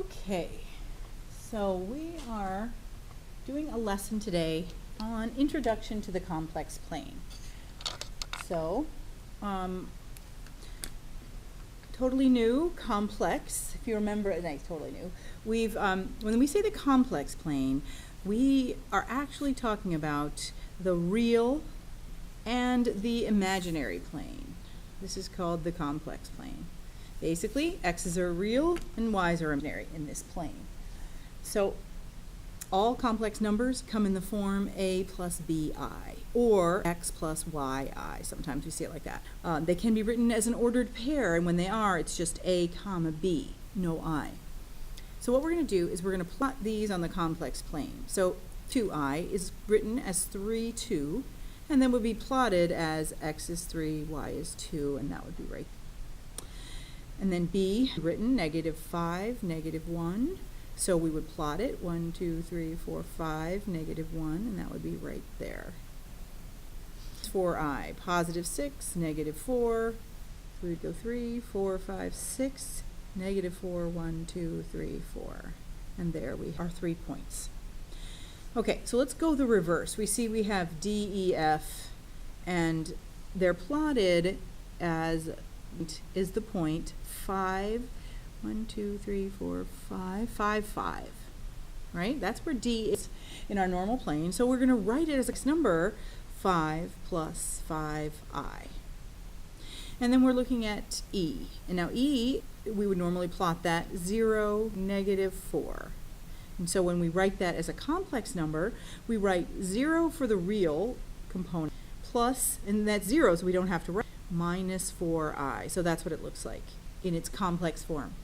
Okay, so we are doing a lesson today on Introduction to the Complex Plane. So, totally new, complex, if you remember, nice, totally new. When we say the complex plane, we are actually talking about the real and the imaginary plane. This is called the complex plane. Basically, x's are real and y's are imaginary in this plane. So all complex numbers come in the form a plus bi, or x plus yi. Sometimes we say it like that. They can be written as an ordered pair, and when they are, it's just a comma b, no I. So what we're going to do is we're going to plot these on the complex plane. So 2i is written as 3, 2, and then would be plotted as x is 3, y is 2, and that would be right. And then b written -5, -1. So we would plot it 1, 2, 3, 4, 5, -1, and that would be right there. 4i, +6, -4. So we'd go 3, 4, 5, 6, -4, 1, 2, 3, 4. And there we are 3 points. Okay, so let's go the reverse. We see we have D, E, F, and they're plotted as is the point 5, 1, 2, 3, 4, 5, 5, 5, right? That's where D is in our normal plane. So we're going to write it as a number 5 plus 5i. And then we're looking at E. And now E, we would normally plot that 0, -4. And so when we write that as a complex number, we write 0 for the real component plus, and that's 0, so we don't have to write, -4i. So that's what it looks like in its complex form.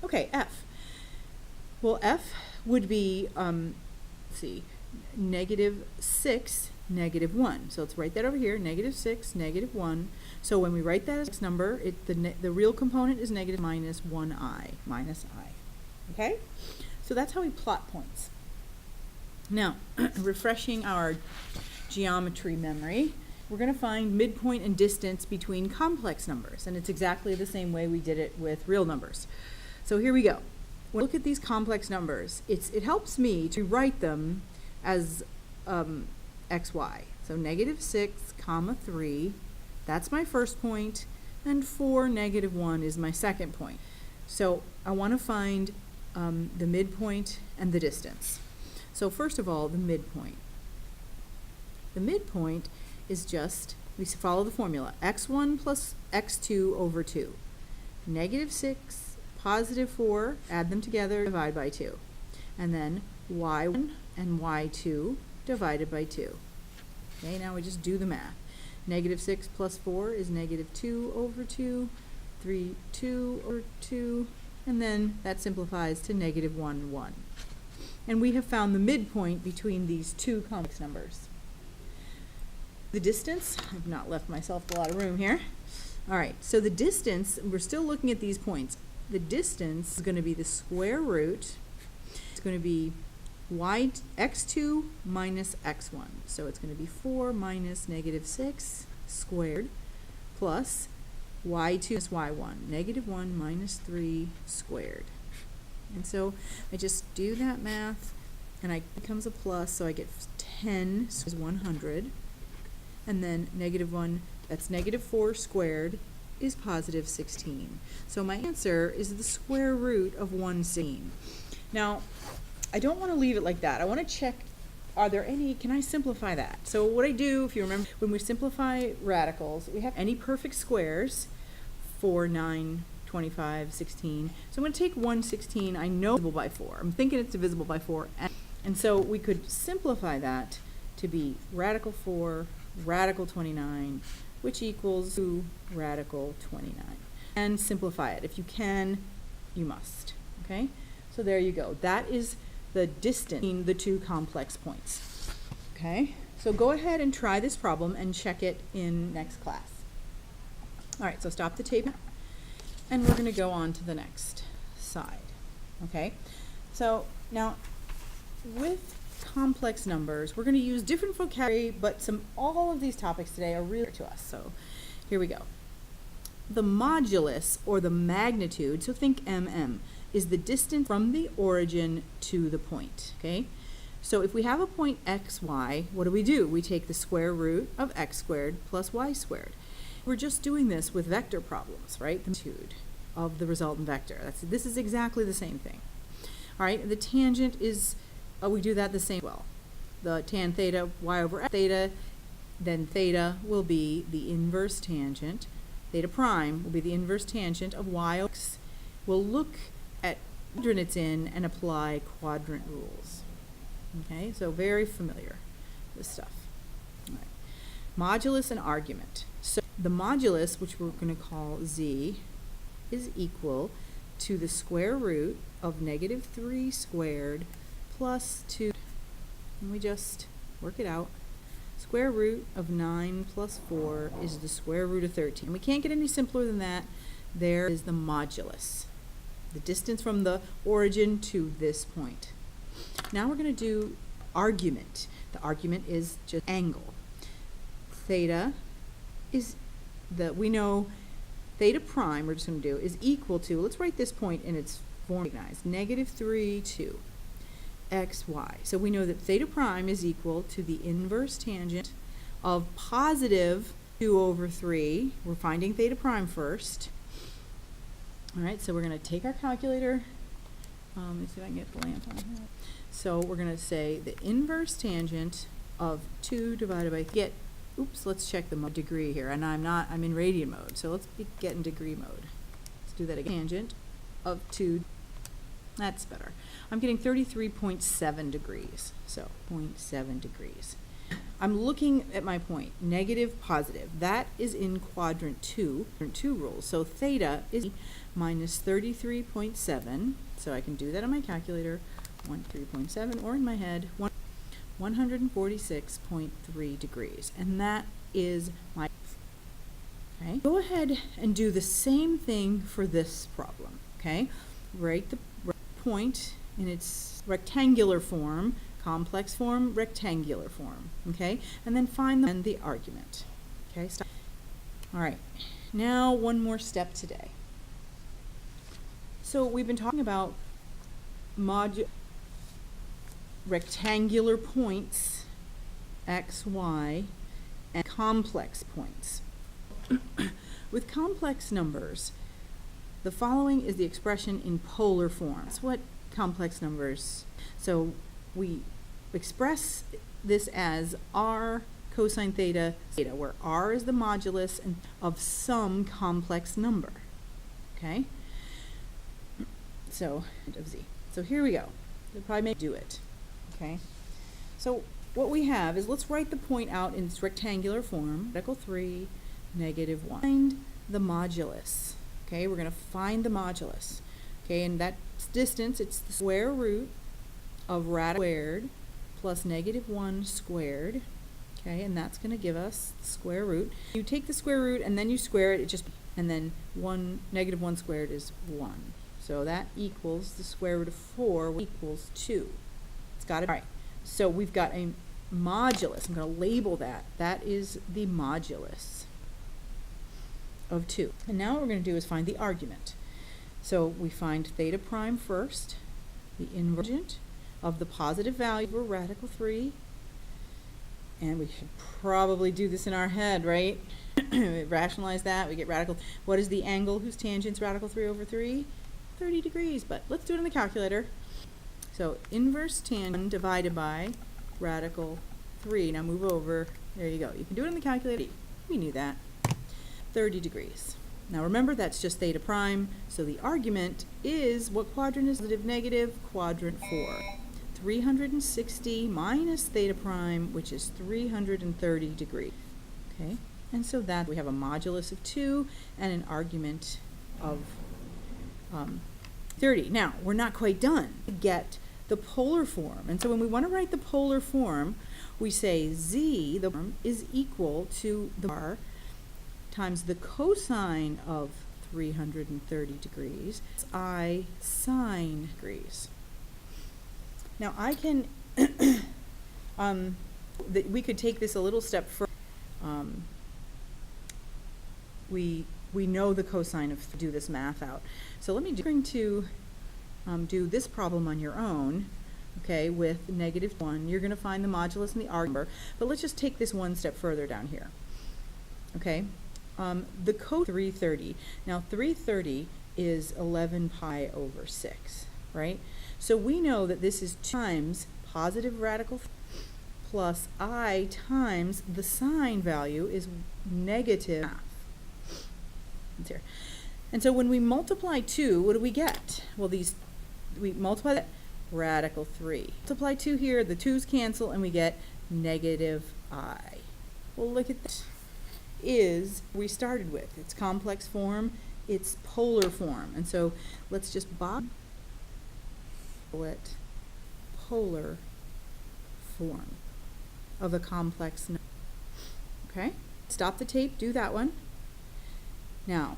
Okay, F. Well, F would be, let's see, -6, -1. So let's write that over here, -6, -1. So when we write that as a number, the real component is negative -1i, -i. Okay? So that's how we plot points. Now, refreshing our geometry memory, we're going to find midpoint and distance between complex numbers, and it's exactly the same way we did it with real numbers. So here we go. When we look at these complex numbers, it helps me to write them as xy. So -6, 3, that's my first point, and 4, -1 is my second point. So I want to find the midpoint and the distance. So first of all, the midpoint. The midpoint is just, we follow the formula, x1 plus x2 over 2. -6, +4, add them together, divide by 2. And then y1 and y2 divided by 2. Okay, now we just do the math. -6 plus 4 is -2 over 2, 3, 2 over 2, and then that simplifies to -1, 1. And we have found the midpoint between these two complex numbers. The distance, I've not left myself a lot of room here. All right, so the distance, we're still looking at these points. The distance is going to be the square root. It's going to be x2 minus x1. So it's going to be 4 minus -6 squared plus y2 minus y1, -1 minus 3 squared. And so I just do that math, and it becomes a plus, so I get 10 is 100. And then -1, that's -4 squared, is +16. So my answer is the square root of 116. Now, I don't want to leave it like that. I want to check, can I simplify that? So what I do, if you remember, when we simplify radicals, we have any perfect squares, 4, 9, 25, 16. So I'm going to take 116, I know it's divisible by 4. I'm thinking it's divisible by 4. And so we could simplify that to be radical 4, radical 29, which equals 2 radical 29. And simplify it. If you can, you must. Okay? So there you go. That is the distance between the two complex points. Okay? So go ahead and try this problem and check it in next class. All right, so stop the tape, and we're going to go on to the next side. Okay? So now, with complex numbers, we're going to use different vocabulary, but all of these topics today are really to us. So here we go. The modulus, or the magnitude, so think mm, is the distance from the origin to the point, okay? So if we have a point x, y, what do? We take the square root of x squared plus y squared. We're just doing this with vector problems, right? The magnitude of the resultant vector. This is exactly the same thing. All right, the tangent is, we do that the same well. The tan theta, y over x theta, then theta will be the inverse tangent. Theta prime will be the inverse tangent of y over x. We'll look at quadrant it's in and apply quadrant rules. Okay, so very familiar, this stuff. All right. Modulus and argument. So the modulus, which we're going to call z, is equal to the square root of -3 squared plus 2, and we just work it out. Square root of 9 plus 4 is the square root of 13. And we can't get any simpler than that. There is the modulus, the distance from the origin to this point. Now we're going to do argument. The argument is just angle. Theta is we know theta prime, we're just going to do, is equal to, let's write this point in its form recognized, -3, 2, x, y. So we know that theta prime is equal to the inverse tangent of positive 2 over 3. We're finding theta prime first. All right, so we're going to take our calculator. Let me see if I can get the lamp on here. So we're going to say the inverse tangent of 2 divided by, let's check the degree here. And I'm in radian mode, so let's get in degree mode. Let's do that again. Tangent of 2, that's better. I'm getting 33.7 degrees, so 0.7 degrees. I'm looking at my point, negative, positive. That is in quadrant 2 rules. So theta is minus 33.7, so I can do that on my calculator, 3.7, or in my head, 146.3 degrees. And that is my, okay? Go ahead and do the same thing for this problem, okay? Write the point in its rectangular form, complex form, rectangular form, okay? And then find the argument, okay? Stop. All right, now one more step today. So we've been talking about rectangular points, x, y, and complex points. With complex numbers, the following is the expression in polar form. That's what complex numbers, so we express this as r cosine theta, where r is the modulus of some complex number, okay? So, of z. So here we go. We'll probably do it, okay? So what we have is, let's write the point out in its rectangular form, radical 3, -1. Find the modulus, okay? We're going to find the modulus, okay? And that distance, it's the square root of radical squared plus -1 squared, okay? And that's going to give us the square root. You take the square root and then you square it, and then -1 squared is 1. So that equals the square root of 4 equals 2. It's got it. All right. So we've got a modulus. I'm going to label that. That is the modulus of 2. And now what we're going to do is find the argument. So we find theta prime first, the inverse of the positive value for radical 3. And we should probably do this in our head, right? Rationalize that. We get radical. What is the angle whose tangent's radical 3 over 3? 30 degrees, but let's do it on the calculator. So inverse tangent divided by radical 3. Now move over. There you go. You can do it on the calculator. We knew that. 30 degrees. Now remember, that's just theta prime. So the argument is, what quadrant is positive, negative? Quadrant 4. 360 minus theta prime, which is 330 degrees. Okay? And so that we have a modulus of 2 and an argument of 30. Now, we're not quite done. We get the polar form. And so when we want to write the polar form, we say z, the form, is equal to the bar times the cosine of 330 degrees, I sine degrees. Now, I can, we could take this a little step further. We we know the cosine of, do this math out. So let me going to do this problem on your own, okay, with -1. You're going to find the modulus and the arg number, but let's just take this one step further down here, okay? The cosine 330. Now 330 is 11 pi over 6, right? So we know that this is 2 times positive radical plus I times the sine value is negative half. It's here. And so when we multiply 2, what do we get? Well, we multiply that radical 3. Multiply 2 here, the 2's cancel, and we get negative I. Well, look at this. Is we started with. It's complex form, it's polar form. And so let's just it polar form of a complex number. Okay? Stop the tape, do that one. Now,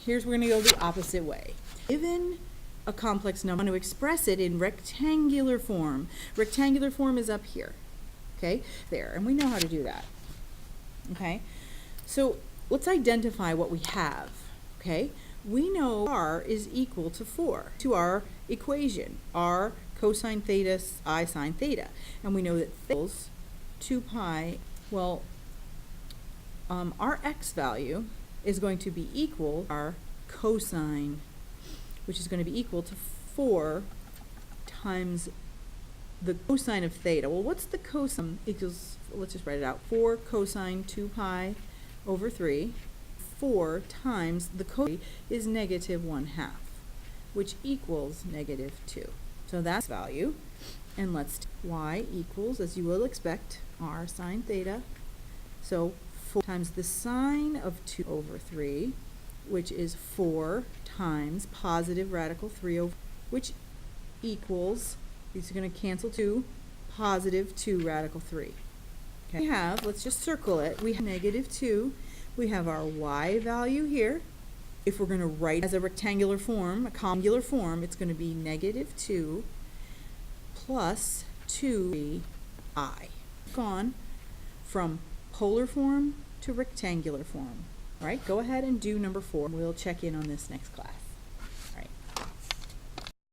we're going to go the opposite way. Given a complex number, I want to express it in rectangular form. Rectangular form is up here. Okay? There. And we know how to do that. Okay? So let's identify what we have. Okay? We know r is equal to 4 to our equation. R cosine theta, I sine theta. And we know that theta equals 2 pi. Well, our x value is going to be equal to our cosine, which is going to be equal to 4 times the cosine of theta. Well, what's the cosine? Equals, let's just write it out. 4 cosine 2 pi over 3. 4 times the cosine is -1/2, which equals -2. So that's value. And let's y equals, as you will expect, r sine theta. So 4 times the sine of 2 over 3, which is 4 times positive radical 3 over, which equals, these are going to cancel 2, positive 2 radical 3. Okay. We have, let's just circle it, we have -2. We have our y value here. If we're going to write as a rectangular form, a congular form, it's going to be -2 plus 2i. Gone from polar form to rectangular form. All right, go ahead and do number 4. We'll check in on this next class.